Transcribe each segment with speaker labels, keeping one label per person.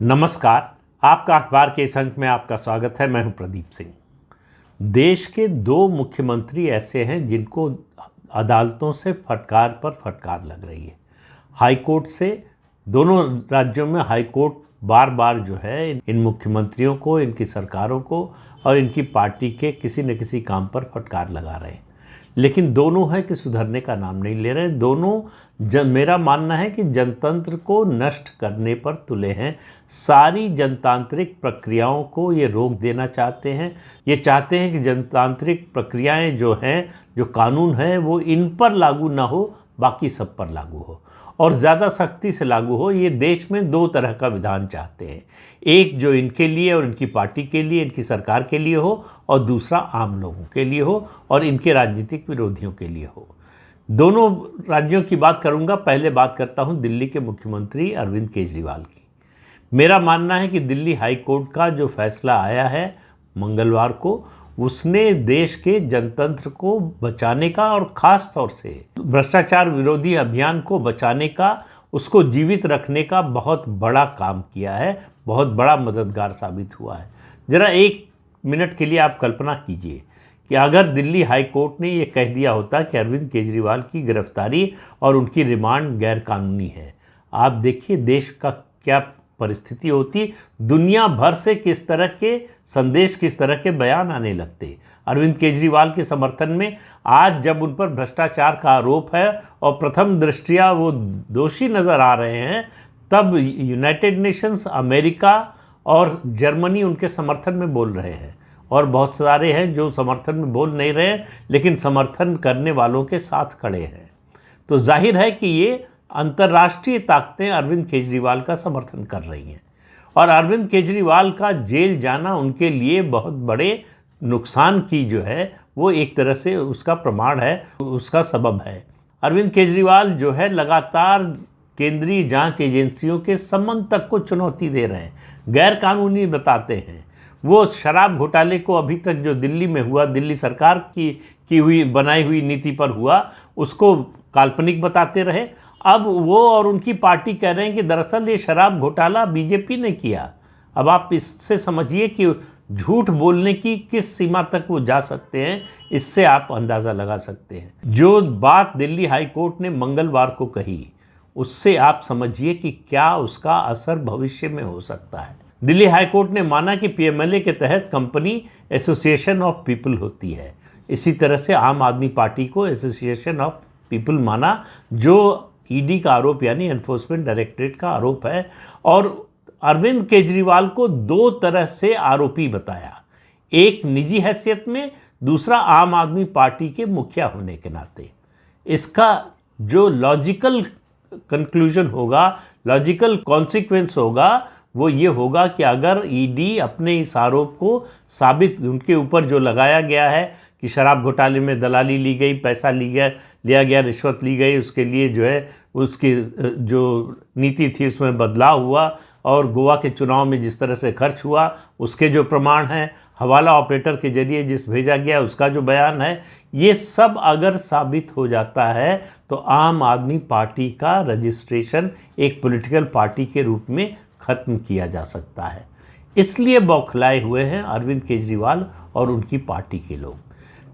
Speaker 1: नमस्कार। आपका अखबार के इस अंक में आपका स्वागत है। मैं हूं प्रदीप सिंह। देश के दो मुख्यमंत्री ऐसे हैं जिनको अदालतों से फटकार पर फटकार लग रही है। हाई कोर्ट से दोनों राज्यों में हाई कोर्ट बार बार जो है इन मुख्यमंत्रियों को, इनकी सरकारों को और इनकी पार्टी के किसी न किसी काम पर फटकार लगा रहे हैं, लेकिन दोनों है कि सुधरने का नाम नहीं ले रहे हैं। दोनों मेरा मानना है कि जनतंत्र को नष्ट करने पर तुले हैं। सारी जनतांत्रिक प्रक्रियाओं को ये रोक देना चाहते हैं। ये चाहते हैं कि जनतांत्रिक प्रक्रियाएं जो हैं, जो कानून है, वो इन पर लागू ना हो, बाकी सब पर लागू हो और ज़्यादा सख्ती से लागू हो। ये देश में दो तरह का विधान चाहते हैं, एक जो इनके लिए और इनकी पार्टी के लिए, इनकी सरकार के लिए हो, और दूसरा आम लोगों के लिए हो और इनके राजनीतिक विरोधियों के लिए हो। दोनों राज्यों की बात करूंगा। पहले बात करता हूं दिल्ली के मुख्यमंत्री अरविंद केजरीवाल की। मेरा मानना है कि दिल्ली हाई कोर्ट का जो फैसला आया है मंगलवार को, उसने देश के जनतंत्र को बचाने का और ख़ास तौर से भ्रष्टाचार विरोधी अभियान को बचाने का, उसको जीवित रखने का बहुत बड़ा काम किया है, बहुत बड़ा मददगार साबित हुआ है। ज़रा एक मिनट के लिए आप कल्पना कीजिए कि अगर दिल्ली हाई कोर्ट ने ये कह दिया होता कि अरविंद केजरीवाल की गिरफ्तारी और उनकी रिमांड गैरकानूनी है, आप देखिए देश का क्या परिस्थिति होती, दुनिया भर से किस तरह के संदेश, किस तरह के बयान आने लगते अरविंद केजरीवाल के समर्थन में। आज जब उन पर भ्रष्टाचार का आरोप है और प्रथम दृष्टया वो दोषी नज़र आ रहे हैं, तब यूनाइटेड नेशंस, अमेरिका और जर्मनी उनके समर्थन में बोल रहे हैं और बहुत सारे हैं जो समर्थन में बोल नहीं रहे हैं, लेकिन समर्थन करने वालों के साथ खड़े हैं। तो जाहिर है कि ये अंतर्राष्ट्रीय ताकतें अरविंद केजरीवाल का समर्थन कर रही हैं और अरविंद केजरीवाल का जेल जाना उनके लिए बहुत बड़े नुकसान की जो है वो एक तरह से उसका प्रमाण है, उसका सबब है। अरविंद केजरीवाल जो है लगातार केंद्रीय जांच एजेंसियों के संबंध तक को चुनौती दे रहे हैं, गैर कानूनी बताते हैं। वो शराब घोटाले को अभी तक जो दिल्ली में हुआ, दिल्ली सरकार की हुई बनाई हुई नीति पर हुआ, उसको काल्पनिक बताते रहे। अब वो और उनकी पार्टी कह रहे हैं कि दरअसल ये शराब घोटाला बीजेपी ने किया। अब आप इससे समझिए कि झूठ बोलने की किस सीमा तक वो जा सकते हैं, इससे आप अंदाज़ा लगा सकते हैं। जो बात दिल्ली हाई कोर्ट ने मंगलवार को कही, उससे आप समझिए कि क्या उसका असर भविष्य में हो सकता है। दिल्ली हाई कोर्ट ने माना कि पीएमएलए के तहत कंपनी एसोसिएशन ऑफ पीपल होती है। इसी तरह से आम आदमी पार्टी को एसोसिएशन ऑफ पीपल माना, जो ईडी का आरोप यानी एनफोर्समेंट डायरेक्टरेट का आरोप है, और अरविंद केजरीवाल को दो तरह से आरोपी बताया, एक निजी हैसियत में, दूसरा आम आदमी पार्टी के मुखिया होने के नाते। इसका जो लॉजिकल कंक्लूजन होगा, लॉजिकल कॉन्सिक्वेंस होगा, वो ये होगा कि अगर ईडी अपने इस आरोप को साबित, उनके ऊपर जो लगाया गया है कि शराब घोटाले में दलाली ली गई, पैसा लिया गया, रिश्वत ली गई, उसके लिए जो है उसकी जो नीति थी उसमें बदलाव हुआ, और गोवा के चुनाव में जिस तरह से खर्च हुआ उसके जो प्रमाण हैं, हवाला ऑपरेटर के जरिए जिस भेजा गया उसका जो बयान है, ये सब अगर साबित हो जाता है तो आम आदमी पार्टी का रजिस्ट्रेशन एक पॉलिटिकल पार्टी के रूप में ख़त्म किया जा सकता है। इसलिए बौखलाए हुए हैं अरविंद केजरीवाल और उनकी पार्टी के लोग।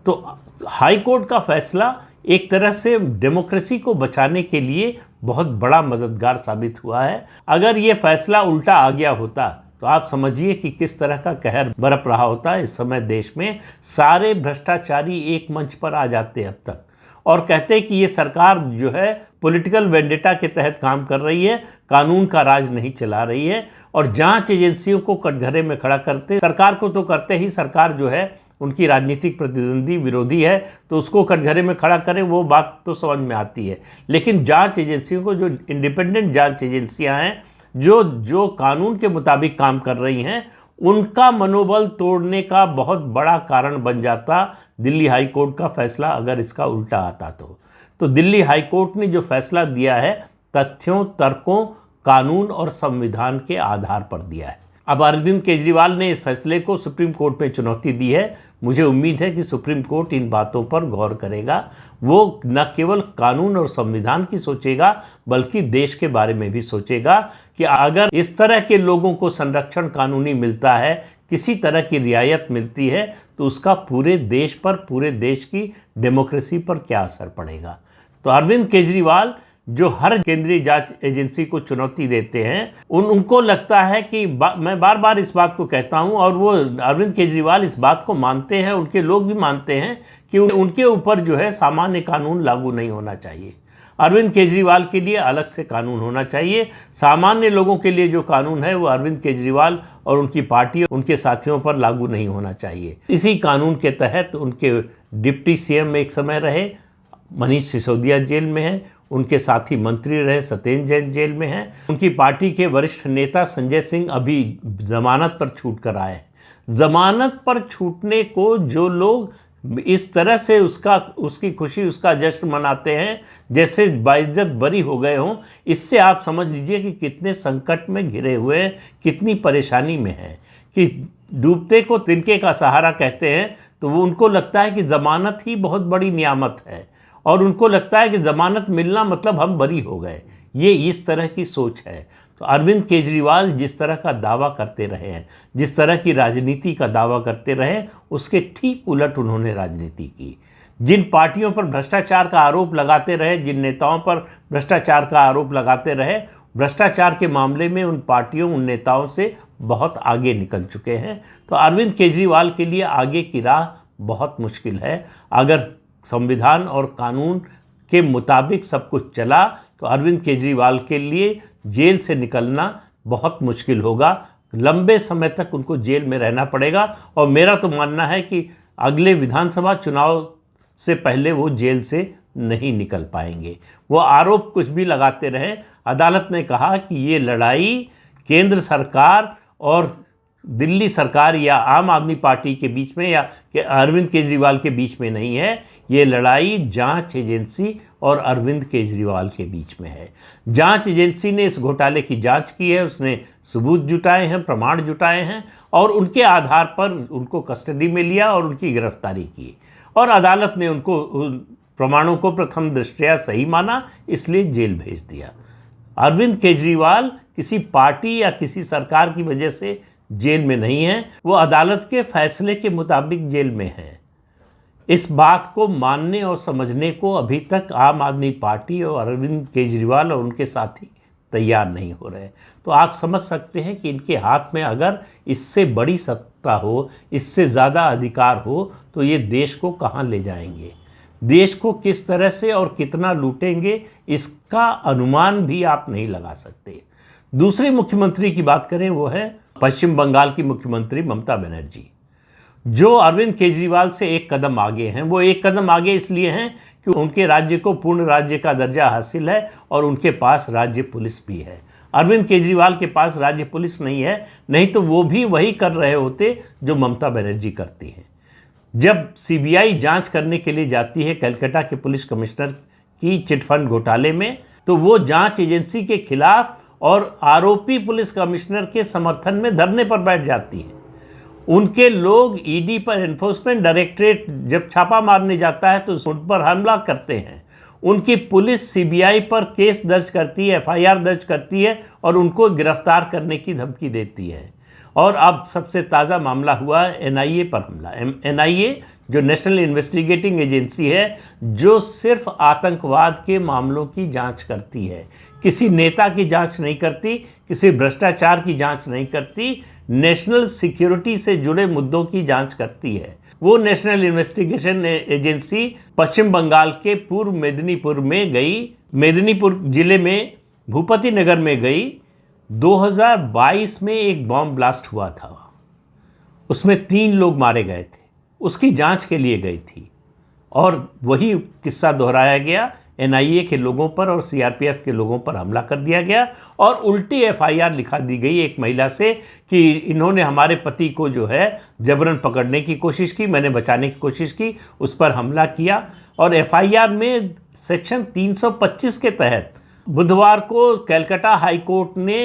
Speaker 1: तो हाई कोर्ट का फैसला एक तरह से डेमोक्रेसी को बचाने के लिए बहुत बड़ा मददगार साबित हुआ है। अगर ये फैसला उल्टा आ गया होता तो आप समझिए कि किस तरह का कहर बरप रहा होता। इस समय देश में सारे भ्रष्टाचारी एक मंच पर आ जाते अब तक और कहते कि ये सरकार जो है पॉलिटिकल वेंडेटा के तहत काम कर रही है, कानून का राज नहीं चला रही है, और जांच एजेंसियों को कटघरे में खड़ा करते, सरकार को तो करते ही, सरकार जो है उनकी राजनीतिक प्रतिद्वंदी विरोधी है तो उसको कटघरे में खड़ा करें, वो बात तो समझ में आती है। लेकिन जांच एजेंसियों को, जो इंडिपेंडेंट जांच एजेंसियां हैं, जो कानून के मुताबिक काम कर रही हैं, उनका मनोबल तोड़ने का बहुत बड़ा कारण बन जाता दिल्ली हाई कोर्ट का फैसला अगर इसका उल्टा आता तो दिल्ली हाई कोर्ट ने जो फैसला दिया है तथ्यों, तर्कों, कानून और संविधान के आधार पर दिया है। अब अरविंद केजरीवाल ने इस फैसले को सुप्रीम कोर्ट में चुनौती दी है। मुझे उम्मीद है कि सुप्रीम कोर्ट इन बातों पर गौर करेगा। वो न केवल कानून और संविधान की सोचेगा बल्कि देश के बारे में भी सोचेगा कि अगर इस तरह के लोगों को संरक्षण कानूनी मिलता है, किसी तरह की रियायत मिलती है, तो उसका पूरे देश पर, पूरे देश की डेमोक्रेसी पर क्या असर पड़ेगा। तो अरविंद केजरीवाल जो हर केंद्रीय जांच एजेंसी को चुनौती देते हैं, उनको लगता है कि मैं बार बार इस बात को कहता हूं और वो अरविंद केजरीवाल इस बात को मानते हैं, उनके लोग भी मानते हैं कि उनके ऊपर जो है सामान्य कानून लागू नहीं होना चाहिए। अरविंद केजरीवाल के लिए अलग से कानून होना चाहिए। सामान्य लोगों के लिए जो कानून है वो अरविंद केजरीवाल और उनकी पार्टी, उनके साथियों पर लागू नहीं होना चाहिए। इसी कानून के तहत उनके डिप्टी सीएम एक समय रहे मनीष सिसोदिया जेल में है, उनके साथी मंत्री रहे सत्येंद्र जैन जेल में हैं, उनकी पार्टी के वरिष्ठ नेता संजय सिंह अभी जमानत पर छूट कर आए हैं। जमानत पर छूटने को जो लोग इस तरह से उसकी खुशी, उसका जश्न मनाते हैं जैसे बाइज्जत बरी हो गए हों, इससे आप समझ लीजिए कि कितने संकट में घिरे हुए हैं, कितनी परेशानी में हैं। कि डूबते को तिनके का सहारा कहते हैं, तो वो उनको लगता है कि ज़मानत ही बहुत बड़ी नियामत है और उनको लगता है कि ज़मानत मिलना मतलब हम बरी हो गए। ये इस तरह की सोच है। तो अरविंद केजरीवाल जिस तरह का दावा करते रहे हैं, जिस तरह की राजनीति का दावा करते रहे, उसके ठीक उलट उन्होंने राजनीति की। जिन पार्टियों पर भ्रष्टाचार का आरोप लगाते रहे, जिन नेताओं पर भ्रष्टाचार का आरोप लगाते रहे, भ्रष्टाचार के मामले में उन पार्टियों, उन नेताओं से बहुत आगे निकल चुके हैं। तो अरविंद केजरीवाल के लिए आगे की राह बहुत मुश्किल है। अगर संविधान और कानून के मुताबिक सब कुछ चला तो अरविंद केजरीवाल के लिए जेल से निकलना बहुत मुश्किल होगा। लंबे समय तक उनको जेल में रहना पड़ेगा और मेरा तो मानना है कि अगले विधानसभा चुनाव से पहले वो जेल से नहीं निकल पाएंगे। वो आरोप कुछ भी लगाते रहें, अदालत ने कहा कि ये लड़ाई केंद्र सरकार और दिल्ली सरकार या आम आदमी पार्टी के बीच में या अरविंद केजरीवाल के बीच में नहीं है, ये लड़ाई जांच एजेंसी और अरविंद केजरीवाल के बीच में है। जांच एजेंसी ने इस घोटाले की जांच की है, उसने सबूत जुटाए हैं, प्रमाण जुटाए हैं और उनके आधार पर उनको कस्टडी में लिया और उनकी गिरफ्तारी की और अदालत ने उनको प्रमाणों को प्रथम दृष्टया सही माना, इसलिए जेल भेज दिया। अरविंद केजरीवाल किसी पार्टी या किसी सरकार की वजह से जेल में नहीं है, वो अदालत के फैसले के मुताबिक जेल में है। इस बात को मानने और समझने को अभी तक आम आदमी पार्टी और अरविंद केजरीवाल और उनके साथी तैयार नहीं हो रहे। तो आप समझ सकते हैं कि इनके हाथ में अगर इससे बड़ी सत्ता हो, इससे ज़्यादा अधिकार हो, तो ये देश को कहाँ ले जाएंगे, देश को किस तरह से और कितना लूटेंगे, इसका अनुमान भी आप नहीं लगा सकते। दूसरे मुख्यमंत्री की बात करें, वो है पश्चिम बंगाल की मुख्यमंत्री ममता बनर्जी, जो अरविंद केजरीवाल से एक कदम आगे हैं। वो एक कदम आगे इसलिए हैं कि उनके राज्य को पूर्ण राज्य का दर्जा हासिल है और उनके पास राज्य पुलिस भी है। अरविंद केजरीवाल के पास राज्य पुलिस नहीं है, नहीं तो वो भी वही कर रहे होते जो ममता बनर्जी करती हैं। जब सीबीआई जांच करने के लिए जाती है कलकत्ता के पुलिस कमिश्नर की चिटफंड घोटाले में, तो वो जांच एजेंसी के खिलाफ और आरोपी पुलिस कमिश्नर के समर्थन में धरने पर बैठ जाती है। उनके लोग ईडी पर, एनफोर्समेंट डायरेक्टरेट जब छापा मारने जाता है तो उन पर हमला करते हैं। उनकी पुलिस सीबीआई पर केस दर्ज करती है, एफआईआर दर्ज करती है और उनको गिरफ्तार करने की धमकी देती है। और अब सबसे ताज़ा मामला हुआ एनआईए पर हमला। एनआईए जो नेशनल इन्वेस्टिगेटिंग एजेंसी है, जो सिर्फ आतंकवाद के मामलों की जांच करती है, किसी नेता की जांच नहीं करती, किसी भ्रष्टाचार की जांच नहीं करती, नेशनल सिक्योरिटी से जुड़े मुद्दों की जांच करती है। वो नेशनल इन्वेस्टिगेशन एजेंसी पश्चिम बंगाल के पूर्व मेदिनीपुर में गई, मेदिनीपुर जिले में भूपति नगर में गई। 2022 में एक बॉम्ब ब्लास्ट हुआ था, उसमें 3 लोग मारे गए थे, उसकी जांच के लिए गई थी और वही किस्सा दोहराया गया। एनआईए के लोगों पर और सीआरपीएफ के लोगों पर हमला कर दिया गया और उल्टी एफआईआर लिखा दी गई एक महिला से कि इन्होंने हमारे पति को जो है जबरन पकड़ने की कोशिश की, मैंने बचाने की कोशिश की, उस पर हमला किया। और एफआईआर में सेक्शन 325 के तहत बुधवार को कलकत्ता हाई कोर्ट ने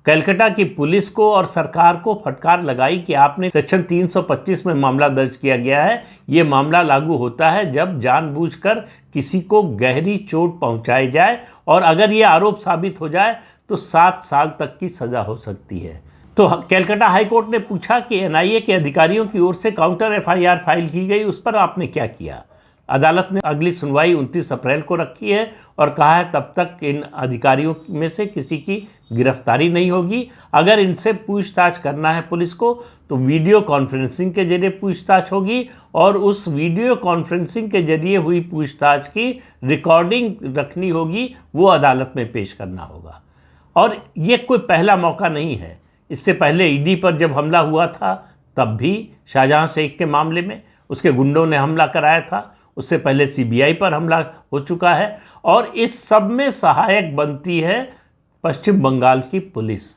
Speaker 1: कलकत्ता की पुलिस को और सरकार को फटकार लगाई कि आपने सेक्शन 325 में मामला दर्ज किया गया है। ये मामला लागू होता है जब जानबूझकर किसी को गहरी चोट पहुंचाई जाए और अगर ये आरोप साबित हो जाए तो 7 साल तक की सज़ा हो सकती है। तो कलकत्ता हाईकोर्ट ने पूछा कि एनआईए के अधिकारियों की ओर से काउंटर एफआईआर फाइल की गई, उस पर आपने क्या किया। अदालत ने अगली सुनवाई 29 अप्रैल को रखी है और कहा है तब तक इन अधिकारियों में से किसी की गिरफ्तारी नहीं होगी। अगर इनसे पूछताछ करना है पुलिस को तो वीडियो कॉन्फ्रेंसिंग के जरिए पूछताछ होगी और उस वीडियो कॉन्फ्रेंसिंग के जरिए हुई पूछताछ की रिकॉर्डिंग रखनी होगी, वो अदालत में पेश करना होगा। और ये कोई पहला मौका नहीं है। इससे पहले ईडी पर जब हमला हुआ था तब भी शाहजहां शेख के मामले में उसके गुंडों ने हमला कराया था, उससे पहले सीबीआई पर हमला हो चुका है और इस सब में सहायक बनती है पश्चिम बंगाल की पुलिस।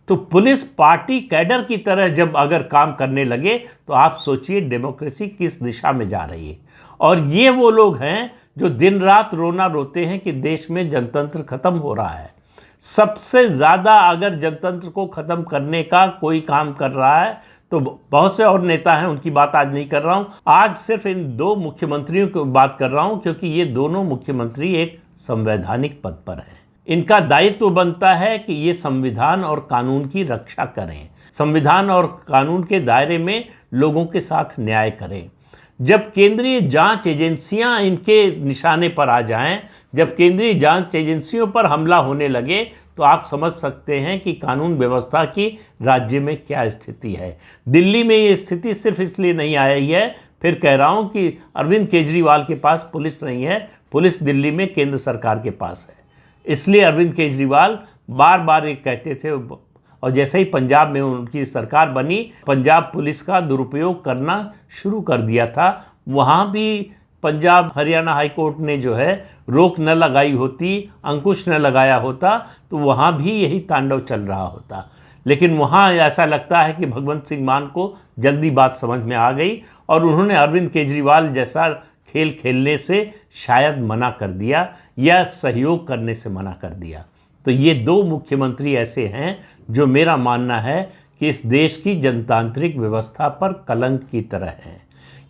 Speaker 1: तो पुलिस पार्टी कैडर की तरह जब अगर काम करने लगे तो आप सोचिए डेमोक्रेसी किस दिशा में जा रही है। और ये वो लोग हैं जो दिन रात रोना रोते हैं कि देश में जनतंत्र खत्म हो रहा है। सबसे ज़्यादा अगर जनतंत्र को ख़त्म करने का कोई काम कर रहा है तो बहुत से और नेता हैं, उनकी बात आज नहीं कर रहा हूं। आज सिर्फ इन 2 मुख्यमंत्रियों की बात कर रहा हूं क्योंकि ये दोनों मुख्यमंत्री एक संवैधानिक पद पर हैं। इनका दायित्व बनता है कि ये संविधान और कानून की रक्षा करें, संविधान और कानून के दायरे में लोगों के साथ न्याय करें। जब केंद्रीय जांच एजेंसियां इनके निशाने पर आ जाएं, जब केंद्रीय जांच एजेंसियों पर हमला होने लगे तो आप समझ सकते हैं कि कानून व्यवस्था की राज्य में क्या स्थिति है। दिल्ली में ये स्थिति सिर्फ इसलिए नहीं आई है, फिर कह रहा हूं कि अरविंद केजरीवाल के पास पुलिस नहीं है, पुलिस दिल्ली में केंद्र सरकार के पास है। इसलिए अरविंद केजरीवाल बार बार ये कहते थे और जैसे ही पंजाब में उनकी सरकार बनी, पंजाब पुलिस का दुरुपयोग करना शुरू कर दिया था। वहाँ भी पंजाब हरियाणा हाई कोर्ट ने जो है रोक न लगाई होती, अंकुश न लगाया होता तो वहाँ भी यही तांडव चल रहा होता। लेकिन वहाँ ऐसा लगता है कि भगवंत सिंह मान को जल्दी बात समझ में आ गई और उन्होंने अरविंद केजरीवाल जैसा खेल खेलने से शायद मना कर दिया या सहयोग करने से मना कर दिया। तो ये 2 मुख्यमंत्री ऐसे हैं जो मेरा मानना है कि इस देश की जनतांत्रिक व्यवस्था पर कलंक की तरह हैं।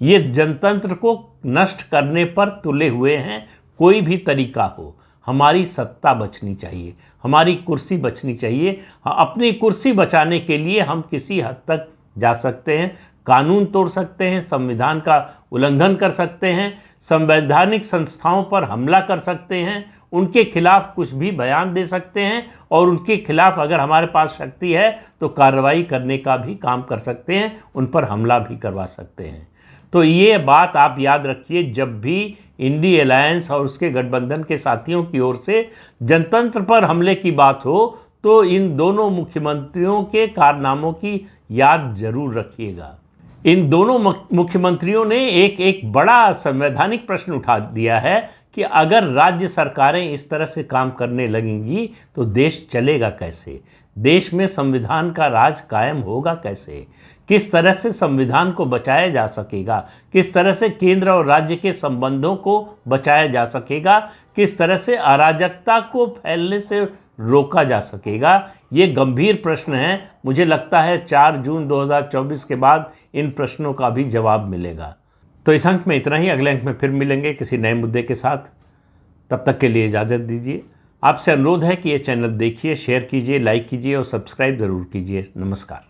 Speaker 1: ये जनतंत्र को नष्ट करने पर तुले हुए हैं। कोई भी तरीका हो, हमारी सत्ता बचनी चाहिए, हमारी कुर्सी बचनी चाहिए। अपनी कुर्सी बचाने के लिए हम किसी हद तक जा सकते हैं, कानून तोड़ सकते हैं, संविधान का उल्लंघन कर सकते हैं, संवैधानिक संस्थाओं पर हमला कर सकते हैं, उनके खिलाफ कुछ भी बयान दे सकते हैं और उनके खिलाफ अगर हमारे पास शक्ति है तो कार्रवाई करने का भी काम कर सकते हैं, उन पर हमला भी करवा सकते हैं। तो ये बात आप याद रखिए, जब भी इंडी अलायंस और उसके गठबंधन के साथियों की ओर से जनतंत्र पर हमले की बात हो तो इन दोनों मुख्यमंत्रियों के कारनामों की याद जरूर रखिएगा। इन दोनों मुख्यमंत्रियों ने एक बड़ा संवैधानिक प्रश्न उठा दिया है कि अगर राज्य सरकारें इस तरह से काम करने लगेंगी तो देश चलेगा कैसे, देश में संविधान का राज कायम होगा कैसे, किस तरह से संविधान को बचाया जा सकेगा, किस तरह से केंद्र और राज्य के संबंधों को बचाया जा सकेगा, किस तरह से अराजकता को फैलने से रोका जा सकेगा। ये गंभीर प्रश्न हैं। मुझे लगता है 4 जून 2024 के बाद इन प्रश्नों का भी जवाब मिलेगा। तो इस अंक में इतना ही। अगले अंक में फिर मिलेंगे किसी नए मुद्दे के साथ। तब तक के लिए इजाज़त दीजिए। आपसे अनुरोध है कि ये चैनल देखिए, शेयर कीजिए, लाइक कीजिए और सब्सक्राइब ज़रूर कीजिए। नमस्कार।